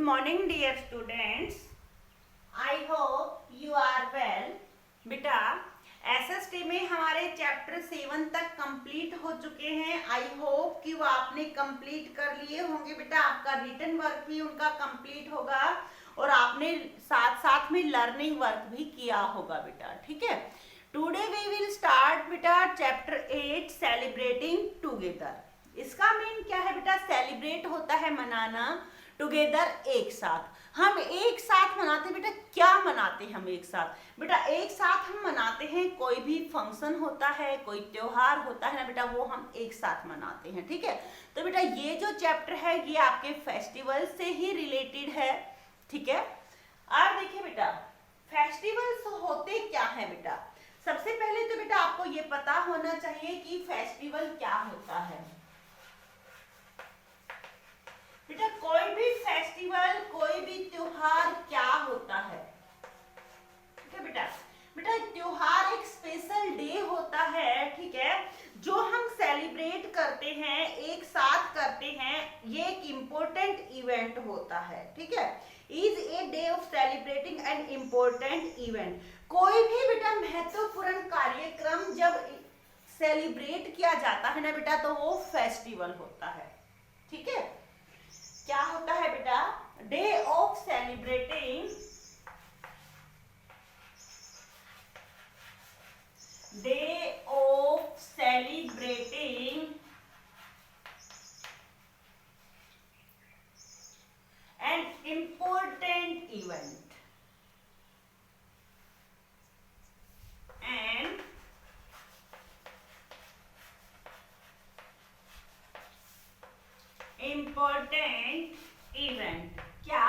morning dear students. I hope you are well. बेटा SST में हमारे चैप्टर 7 तक कंप्लीट हो चुके हैं. आई होप कि वो आपने कंप्लीट कर लिए होंगे. बेटा आपका रिटन वर्क भी उनका कंप्लीट होगा और आपने साथ साथ में लर्निंग वर्क भी किया होगा बेटा. ठीक है. टुडे वी विल स्टार्ट बेटा चैप्टर 8 सेलिब्रेटिंग टुगेदर. इसका मीन क्या है बेटा? सेलिब्रेट होता है मनाना, टुगेदर एक साथ. हम एक साथ मनाते बेटा. क्या मनाते हैं हम एक साथ? बेटा एक साथ हम मनाते हैं कोई भी फंक्शन होता है, कोई त्योहार होता है ना बेटा, वो हम एक साथ मनाते हैं. ठीक है. तो बेटा ये जो चैप्टर है ये आपके फेस्टिवल से ही रिलेटेड है. ठीक है. अब देखिए बेटा फेस्टिवल्स होते क्या है बेटा. सबसे पहले तो बेटा आपको ये पता होना चाहिए कि फेस्टिवल क्या होता है. बेटा कोई भी फेस्टिवल, कोई भी त्योहार क्या होता है? ठीक है बेटा. बेटा त्योहार एक स्पेशल डे होता है. ठीक है. जो हम सेलिब्रेट करते हैं, एक साथ करते हैं, ये एक इम्पोर्टेंट इवेंट होता है. ठीक है. Is a day of celebrating an important event. कोई भी बेटा महत्वपूर्ण कार्यक्रम जब सेलिब्रेट किया जाता है ना बेटा तो वो फेस्टिवल होता है. ठीक है. क्या होता है बेटा? Day of celebrating, day of celebrating an important event and important event. क्या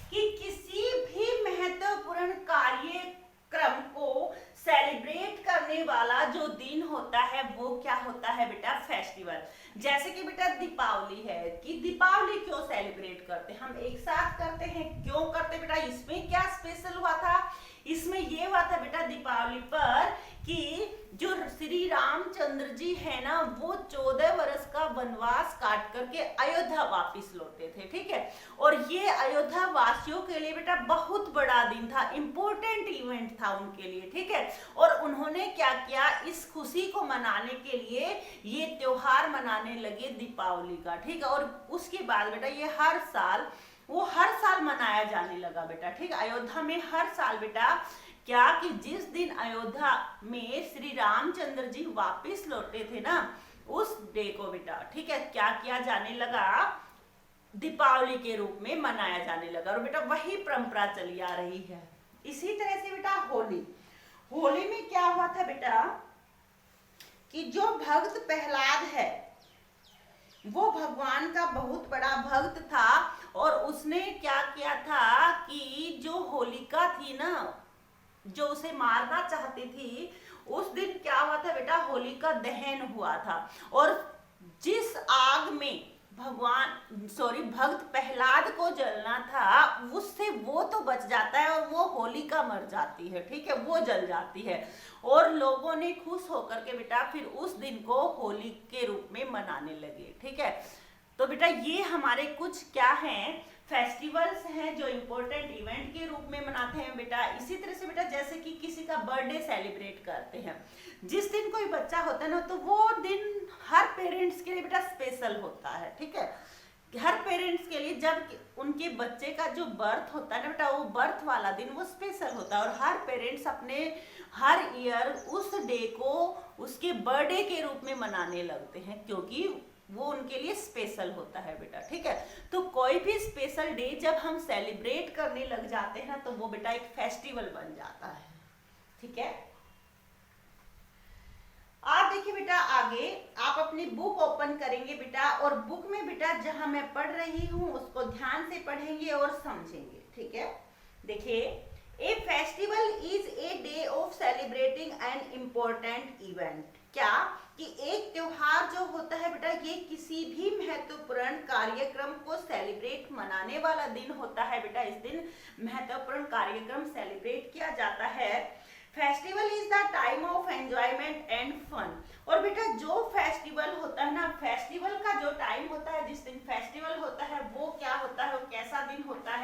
कि किसी भी महत्वपूर्ण कार्यक्रम को सेलिब्रेट करने वाला जो दिन होता है वो क्या होता है बेटा? फेस्टिवल. जैसे कि बेटा दीपावली है, कि दीपावली क्यों सेलिब्रेट करते हैं? हम एक साथ करते हैं. क्यों करते बेटा? इसमें क्या स्पेशल हुआ था? इसमें ये हुआ था बेटा दीपावली पर कि जो श्री रामचंद्र जी है ना वो 14 वर्ष का वनवास काट करके अयोध्या वापस लौटे थे. ठीक है. और ये अयोध्या वासियों के लिए बेटा बहुत बड़ा दिन था, इंपॉर्टेंट इवेंट था उनके लिए. ठीक है. और उन्होंने क्या किया, इस खुशी को मनाने के लिए ये त्योहार मनाने लगे दीपावली का. ठीक है. और उसके बाद बेटा ये हर साल मनाया जाने लगा बेटा. ठीक है. अयोध्या में हर साल बेटा क्या कि जिस दिन अयोध्या में श्री रामचंद्र जी वापस लौटे थे ना उस डे को बेटा ठीक है क्या किया जाने लगा? दीपावली के रूप में मनाया जाने लगा. और बेटा वही परंपरा चली आ रही है. इसी तरह से बेटा होली में क्या हुआ था बेटा कि जो भक्त प्रहलाद है वो भगवान का बहुत बड़ा भक्त था और उसने क्या किया था कि जो होलिका थी ना जो उसे मारना चाहती थी उस दिन क्या हुआ था बेटा? होलिका दहन हुआ था. और जिस आग में भक्त प्रहलाद को जलना था उससे वो तो बच जाता है और वो होलिका मर जाती है. ठीक है. वो जल जाती है और लोगों ने खुश होकर के बेटा फिर उस दिन को होली के रूप में मनाने लगे. ठीक है. तो बेटा ये हमारे कुछ क्या हैं फेस्टिवल्स हैं जो इम्पोर्टेंट इवेंट के रूप में मनाते हैं बेटा. इसी तरह से बेटा जैसे कि किसी का बर्थडे सेलिब्रेट करते हैं, जिस दिन कोई बच्चा होता है ना तो वो दिन हर पेरेंट्स के लिए बेटा स्पेशल होता है. ठीक है. हर पेरेंट्स के लिए जब उनके बच्चे का जो बर्थ होता है ना बेटा वो बर्थ वाला दिन वो स्पेशल होता है और हर पेरेंट्स अपने हर ईयर उस डे को उसके बर्थडे के रूप में मनाने लगते हैं क्योंकि वो उनके लिए स्पेशल होता है बेटा. ठीक है. तो कोई भी स्पेशल डे जब हम सेलिब्रेट करने लग जाते हैं तो वो बेटा एक फेस्टिवल बन जाता है. ठीक है. आप देखिए बेटा आगे आप अपनी बुक ओपन करेंगे बेटा और बुक में बेटा जहां मैं पढ़ रही हूं उसको ध्यान से पढ़ेंगे और समझेंगे. ठीक है. देखिए ए festival is a day of celebrating an important event. क्या कि एक त्योहार जो होता है बेटा ये किसी भी महत्वपूर्ण कार्यक्रम को सेलिब्रेट मनाने वाला दिन होता है बेटा. इस दिन महत्वपूर्ण कार्यक्रम सेलिब्रेट किया जाता है. Festival is the time of enjoyment and fun. और बेटा जो फेस्टिवल होता है ना फेस्टिवल का जो टाइम होता है जिस दिन फेस्टिवल होता है वो क्या होता है, वो कैसा दिन होता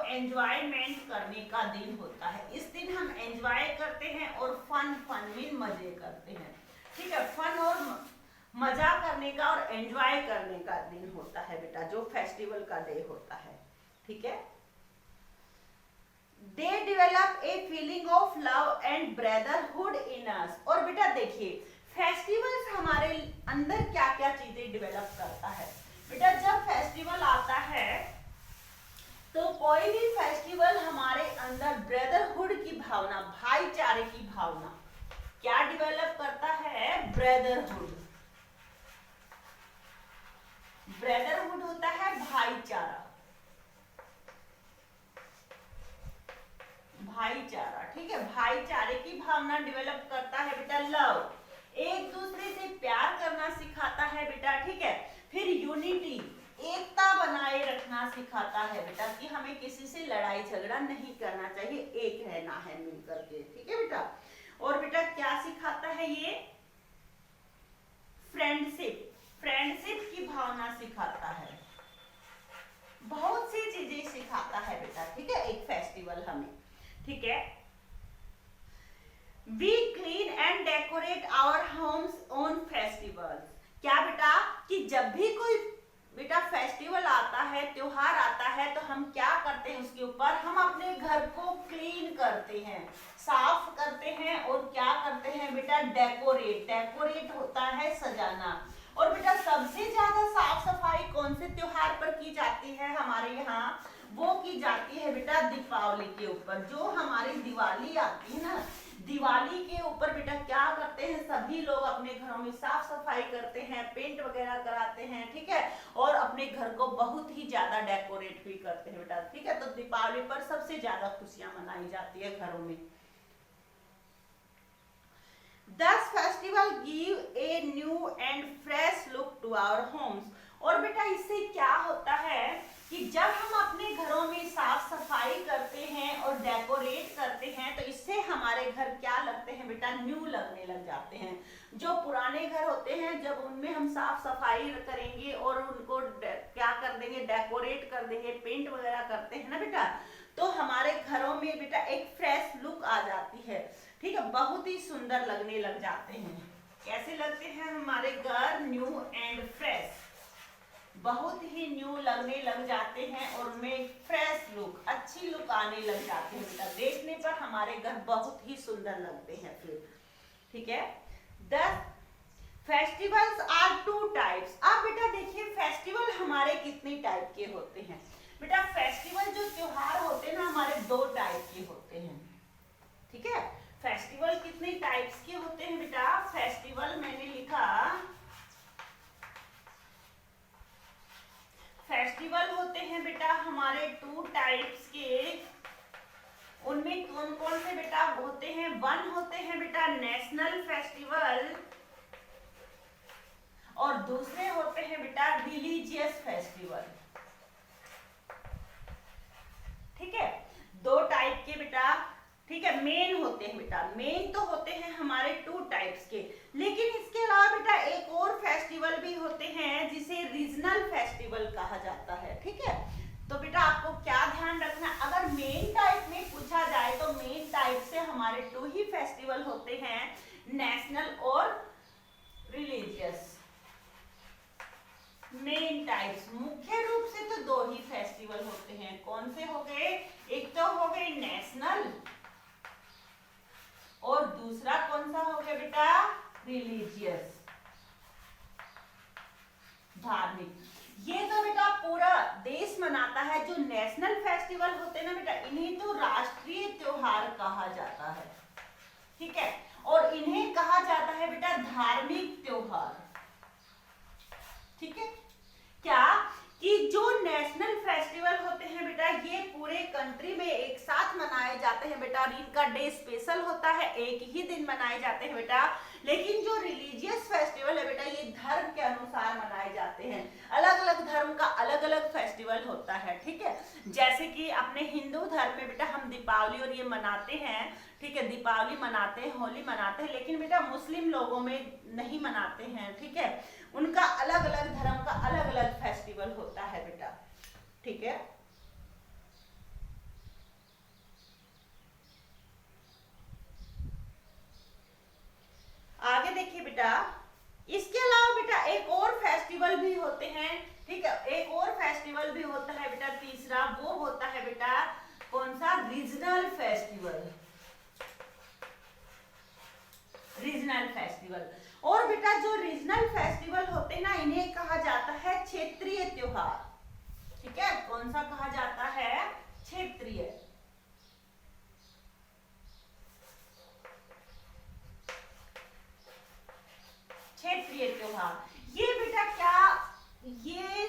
एंजॉयमेंट करने का दिन होता है। इस दिन हम एंजॉय करते हैं और फन मीन मजे करते हैं, ठीक है। फन और मजा करने का और एंजॉय करने का दिन होता है बेटा, जो फेस्टिवल का डे होता है, ठीक है। They develop a feeling of love and brotherhood in us। और बेटा देखिए फेस्टिवल्स हमारे अंदर क्या क्या चीजें डेवलप करता है बेटा। जब फेस्टिवल आता है तो कोई भी फेस्टिवल हमारे अंदर ब्रदरहुड की भावना, भाईचारे की भावना क्या डेवलप करता है? ब्रदरहुड। ब्रदरहुड होता है भाईचारा, भाईचारा, ठीक है। भाईचारे की भावना डेवलप करता है बेटा। लव, एक दूसरे से प्यार करना सिखाता है बेटा, ठीक है। फिर यूनिटी, एकता बनाए रखना सिखाता है बेटा कि हमें किसी से लड़ाई झगड़ा नहीं करना चाहिए, एक रहना है मिलकर के, ठीक है बेटा। और बेटा क्या सिखाता है ये? फ्रेंडशिप, फ्रेंडशिप की भावना सिखाता है। बहुत सी चीजें सिखाता है बेटा, ठीक है, एक फेस्टिवल हमें, ठीक है। We clean and decorate our homes on festivals। क्या बेटा कि जब भी कोई बेटा फेस्टिवल आता है, त्योहार आता है, तो हम क्या करते हैं? उसके ऊपर हम अपने घर को क्लीन करते हैं, साफ करते हैं और क्या करते हैं बेटा? डेकोरेट। डेकोरेट होता है सजाना। और बेटा सबसे ज्यादा साफ सफाई कौन से त्योहार पर की जाती है हमारे यहाँ? वो की जाती है बेटा दीपावली के ऊपर। जो हमारी दिवाली आती है ना, दिवाली के ऊपर बेटा क्या करते हैं? सभी लोग अपने घरों में साफ सफाई करते हैं, पेंट वगैरह कराते हैं, ठीक है, और अपने घर को बहुत ही ज्यादा डेकोरेट भी करते हैं बेटा, ठीक है। तो दीपावली पर सबसे ज्यादा खुशियां मनाई जाती है घरों में। Thus festival give a new and fresh look to our homes। और बेटा इससे क्या होता है कि जब हम अपने घरों में साफ सफाई करते हैं और डेकोरेट करते हैं तो इससे हमारे घर क्या लगते हैं बेटा? न्यू लगने लग जाते हैं। जो पुराने घर होते हैं जब उनमें हम साफ सफाई करेंगे और उनको क्या कर देंगे? डेकोरेट कर देंगे, पेंट वगैरह करते हैं ना बेटा, तो हमारे घरों में बेटा एक फ्रेश लुक आ जाती है, ठीक है, बहुत ही सुंदर लगने लग जाते हैं। कैसे लगते हैं हमारे घर? न्यू एंड फ्रेश, बहुत ही न्यू लगने लग जाते हैं और उनमें फ्रेश लुक, अच्छी लुक आने लग जाते हैं बेटा। देखने पर हमारे घर बहुत ही सुंदर लगते हैं फिर, ठीक है। 10 फेस्टिवल्स आर 2 टाइप्स। अब बेटा देखिए फेस्टिवल हमारे कितने टाइप के होते हैं बेटा? फेस्टिवल जो त्योहार होते हैं ना हमारे 2 टाइप के होते हैं, ठीक है। फेस्टिवल कितने टाइप्स के होते हैं बेटा? फेस्टिवल मैंने लिखा, फेस्टिवल होते हैं बेटा हमारे 2 टाइप्स के। उनमें कौन कौन से बेटा होते हैं? 1 होते हैं बेटा नेशनल फेस्टिवल और दूसरे होते हैं बेटा रिलीजियस फेस्टिवल, ठीक है। 2 टाइप के बेटा, ठीक है, मेन होते हैं बेटा। मेन तो होते हैं हमारे 2 टाइप्स के, लेकिन इसके अलावा बेटा एक और फेस्टिवल भी होते हैं जिसे रीजनल फेस्टिवल कहा जाता है, ठीक है। तो बेटा आपको क्या ध्यान रखना, अगर मेन टाइप में पूछा जाए तो मेन टाइप से हमारे 2 ही फेस्टिवल होते हैं, नेशनल और रिलीजियस। मेन टाइप्स मुख्य रूप से तो 2 ही फेस्टिवल होते हैं। कौन से हो गए? एक तो हो गए नेशनल और दूसरा कौन सा हो गया बेटा? रिलीजियस, धार्मिक। ये तो बेटा पूरा देश मनाता है। जो नेशनल फेस्टिवल होते हैं ना बेटा, इन्हें तो राष्ट्रीय त्योहार कहा जाता है, ठीक है, और इन्हें कहा जाता है बेटा धार्मिक त्योहार, ठीक है। क्या कि जो नेशनल फेस्टिवल होते हैं बेटा ये पूरे कंट्री में एक साथ मनाए जाते हैं बेटा, और इनका डे स्पेशल होता है, एक ही दिन मनाए जाते हैं बेटा। लेकिन जो रिलीजियस फेस्टिवल है बेटा ये धर्म के अनुसार मनाए जाते हैं। अलग अलग धर्म का अलग अलग फेस्टिवल होता है, ठीक है। जैसे कि अपने हिंदू धर्म में बेटा हम दीपावली और ये मनाते हैं, ठीक है, दीपावली मनाते हैं, होली मनाते हैं, लेकिन बेटा मुस्लिम लोगों में नहीं मनाते हैं, ठीक है। उनका अलग अलग धर्म का अलग अलग फेस्टिवल होता है बेटा, ठीक है। भी होते हैं, ठीक है। एक और फेस्टिवल भी होता है बेटा तीसरा, वो होता है बेटा कौन सा, रीजनल फेस्टिवल, रीजनल फेस्टिवल। और बेटा जो रीजनल फेस्टिवल होते हैं ना, इन्हें कहा जाता है क्षेत्रीय त्योहार, ठीक है। कौन सा कहा जाता है, क्षेत्रीय। क्षेत्रीय त्योहार ये बेटा क्या, ये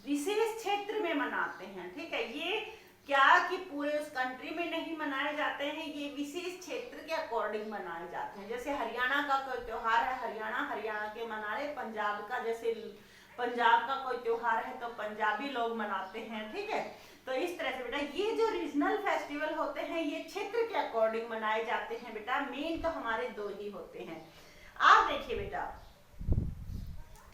विशेष क्षेत्र में मनाते हैं, ठीक है। ये क्या कि पूरे उस कंट्री में नहीं मनाए जाते हैं, ये विशेष क्षेत्र के अकॉर्डिंग मनाए जाते हैं। जैसे हरियाणा का कोई त्योहार है, हरियाणा के मना रहे, पंजाब का जैसे पंजाब का कोई त्योहार है तो पंजाबी लोग मनाते हैं, ठीक है। तो इस तरह से बेटा ये जो रीजनल फेस्टिवल होते हैं ये क्षेत्र के अकॉर्डिंग मनाए जाते हैं बेटा। मेन तो हमारे दो ही होते हैं। आप देखिए बेटा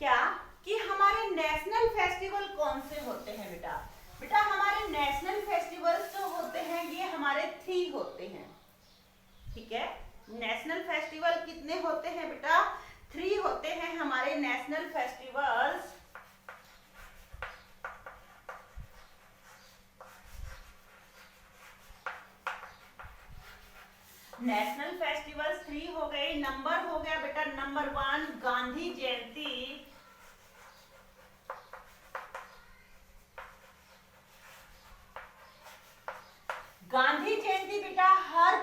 क्या कि हमारे नेशनल फेस्टिवल कौन से होते हैं बेटा। बेटा हमारे नेशनल फेस्टिवल्स जो होते हैं ये हमारे 3 होते हैं, ठीक है। नेशनल फेस्टिवल कितने होते हैं बेटा, 3 होते हैं हमारे नेशनल फेस्टिवल्स। नेशनल फेस्टिवल्स 3 हो गए। नंबर हो गया बेटा नंबर 1 गांधी जयंती, गांधी जयंती बेटा हर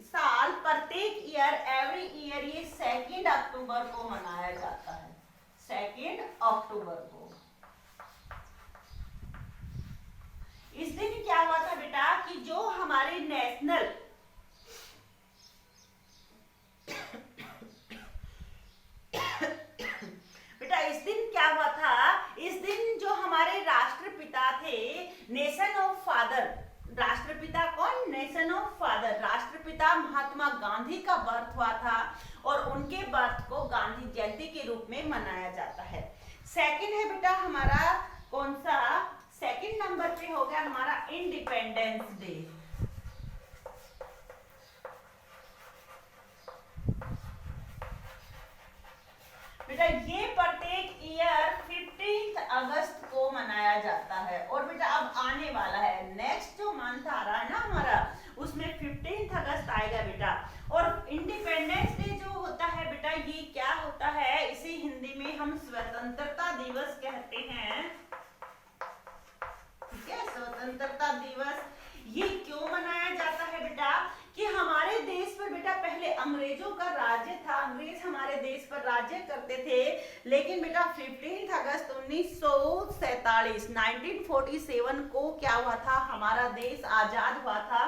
साल प्रत्येक ईयर एवरी ईयर ये 2 अक्टूबर को मनाया जाता है, 2 अक्टूबर को। इस दिन क्या हुआ था बेटा कि जो हमारे नेशनल बेटा इस दिन क्या हुआ था, इस दिन जो हमारे राष्ट्रपिता थे, नेशन ऑफ फादर, राष्ट्रपिता कौन, नेशन ऑफ फादर, राष्ट्रपिता महात्मा गांधी का बर्थ हुआ था और उनके बर्थ को गांधी जयंती के रूप में मनाया जाता है। सेकंड है बेटा हमारा कौन सा, सेकंड नंबर पे हो गया हमारा इंडिपेंडेंस डे। बेटा ये प्रत्येक ईयर 15 अगस्त को मनाया जाता है। और बेटा अब आने वाला है नेक्स्ट जो मंथ आ रहा है ना हमारा, उसमें 15 अगस्त आएगा बेटा। और इंडिपेंडेंस डे जो होता है बेटा ये क्या होता है, इसे हिंदी में हम स्वतंत्रता दिवस कहते हैं, ठीक है। स्वतंत्रता दिवस ये क्यों मनाया जाता है बेटा कि हमारे देश पर बेटा पहले अंग्रेजों का राज्य था, अंग्रेज हमारे देश पर राज्य करते थे। लेकिन बेटा 15 अगस्त 1947 1947 को क्या हुआ था, हमारा देश आजाद हुआ था।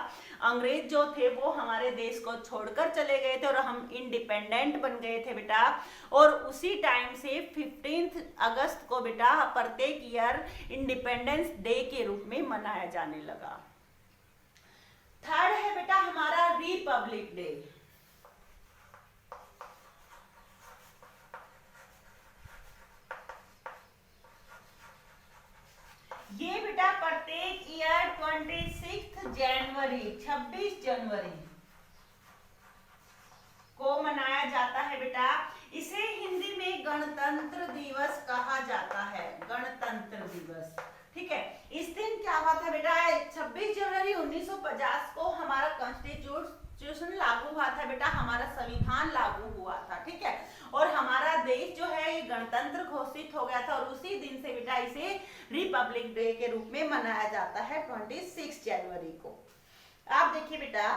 अंग्रेज जो थे वो हमारे देश को छोड़कर चले गए थे और हम इंडिपेंडेंट बन गए थे बेटा। और उसी टाइम से 15 अगस्त को बेटा प्रत्येक ईयर इंडिपेंडेंस डे के रूप में मनाया जाने लगा। थर्ड है बेटा हमारा रिपब्लिक डे। ये बेटा प्रत्येक ईयर 26 जनवरी 26 जनवरी को मनाया जाता है बेटा। इसे हिंदी में गणतंत्र दिवस कहा जाता है, गणतंत्र दिवस, ठीक है। इस दिन क्या हुआ था बेटा, 26 जनवरी 1950 को हमारा कॉन्स्टिट्यूशन लागू हुआ था बेटा, हमारा संविधान लागू हुआ था, ठीक है। और हमारा देश जो है ये गणतंत्र घोषित हो गया था और उसी दिन से बेटा इसे रिपब्लिक डे के रूप में मनाया जाता है 26 जनवरी को। आप देखिए बेटा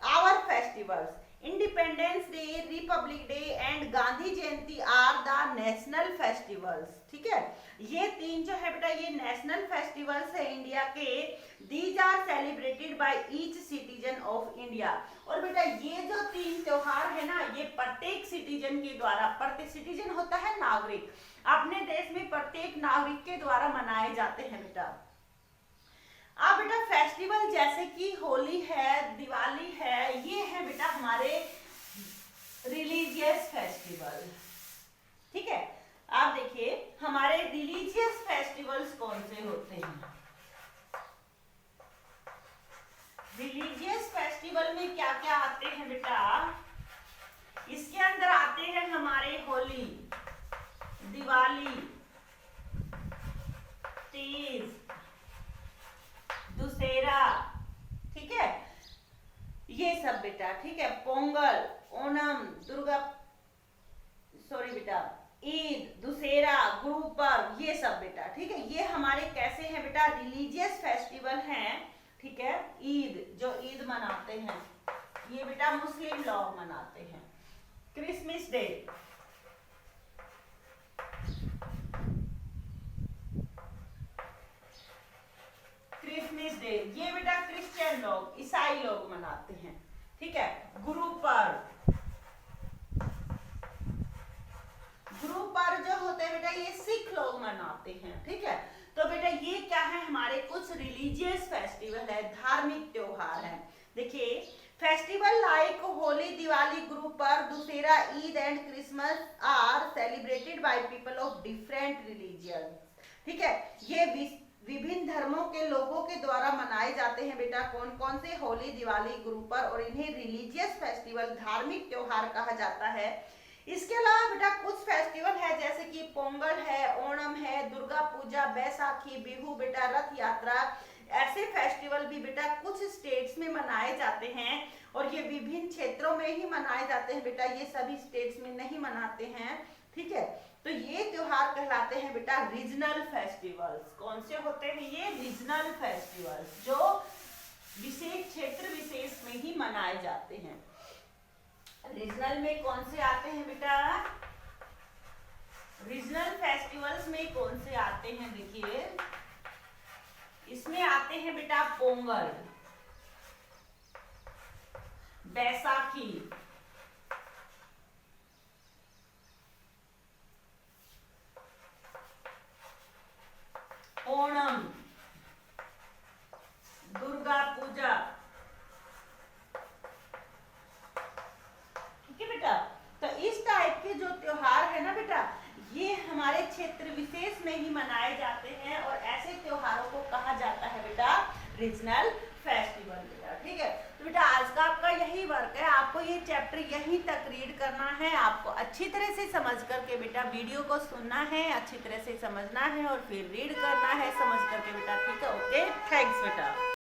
our festivals independence day, republic day and Gandhi Jayanti are the national festivals, ठीक है। ये 3 जो है बेटा ये नेशनल फेस्टिवल्स है इंडिया के। These are celebrated by each citizen of India. और बेटा ये जो 3 त्योहार है ना ये प्रत्येक सिटीजन के द्वारा, प्रत्येक सिटीजन होता है नागरिक, अपने देश में प्रत्येक नागरिक के द्वारा मनाए जाते हैं बेटा। अब बेटा फेस्टिवल जैसे कि होली है, दिवाली है, ये है बेटा हमारे रिलीजियस फेस्टिवल, ठीक है। आप देखिए हमारे रिलीजियस फेस्टिवल्स कौन से होते हैं। रिलीजियस फेस्टिवल में क्या क्या आते हैं बेटा, इसके अंदर आते हैं हमारे होली, दिवाली, तीज, दुशहरा, ठीक है, ये सब बेटा, ठीक है, पोंगल, ओणम, दुर्गा, सॉरी बेटा, ईद, दुशहरा, गुरु पर्व, ये सब बेटा, ठीक है, ये हमारे कैसे हैं बेटा, रिलीजियस फेस्टिवल हैं, ठीक है। ईद, जो ईद मनाते हैं, ये बेटा मुस्लिम लोग मनाते हैं। क्रिसमस डे, क्रिसमस डे, ये बेटा क्रिश्चियन लोग, ईसाई लोग मनाते हैं, ठीक है। गुरु पर्व, गुरु पर्व जो होते हैं बेटा ये सिख लोग मनाते हैं, ठीक है। तो बेटा ये क्या है, हमारे कुछ रिलीजियस फेस्टिवल है, धार्मिक त्योहार है। देखिए, festival like holy, Diwali, Guru Parv, Dussehra, Eid and Christmas are celebrated by people of different religion, ठीक है। ये विभिन्न धर्मों के लोगों के द्वारा मनाए जाते हैं बेटा। कौन कौन से? होली, दिवाली, गुरु पर्व, और इन्हें रिलीजियस फेस्टिवल, धार्मिक त्योहार कहा जाता है। इसके अलावा बेटा कुछ फेस्टिवल है जैसे कि पोंगल है, ओणम है, दुर्गा पूजा, बैसाखी, बिहू बेटा, रथ यात्रा, ऐसे फेस्टिवल भी बेटा कुछ स्टेट्स में मनाए जाते हैं और ये विभिन्न क्षेत्रों में ही मनाए जाते हैं बेटा, ये सभी स्टेट्स में नहीं मनाते हैं, ठीक है। तो ये त्योहार कहलाते हैं बेटा रीजनल फेस्टिवल्स। कौन से होते हैं ये? रीजनल फेस्टिवल्स, जो विशेष क्षेत्र विशेष में ही मनाए जाते हैं। रीजनल में कौन से आते हैं बेटा? रीजनल फेस्टिवल्स में कौन से आते हैं? देखिए, इसमें आते हैं बेटा पोंगल, बैसाखी, ओणम, दुर्गा पूजा, ठीक है बेटा। तो इस टाइप के जो त्योहार है ना बेटा, ये हमारे क्षेत्र विशेष में ही मनाए जाते हैं और ऐसे त्योहारों को कहा जाता है बेटा रीजनल फेस्टिवल बेटा, ठीक है। तो बेटा आज का आपका यही वर्क है, आपको ये चैप्टर यहीं तक रीड करना है, आपको अच्छी तरह से समझ करके बेटा वीडियो को सुनना है, अच्छी तरह से समझना है और फिर रीड करना है समझ करके बेटा, ठीक है। ओके, थैंक्स बेटा।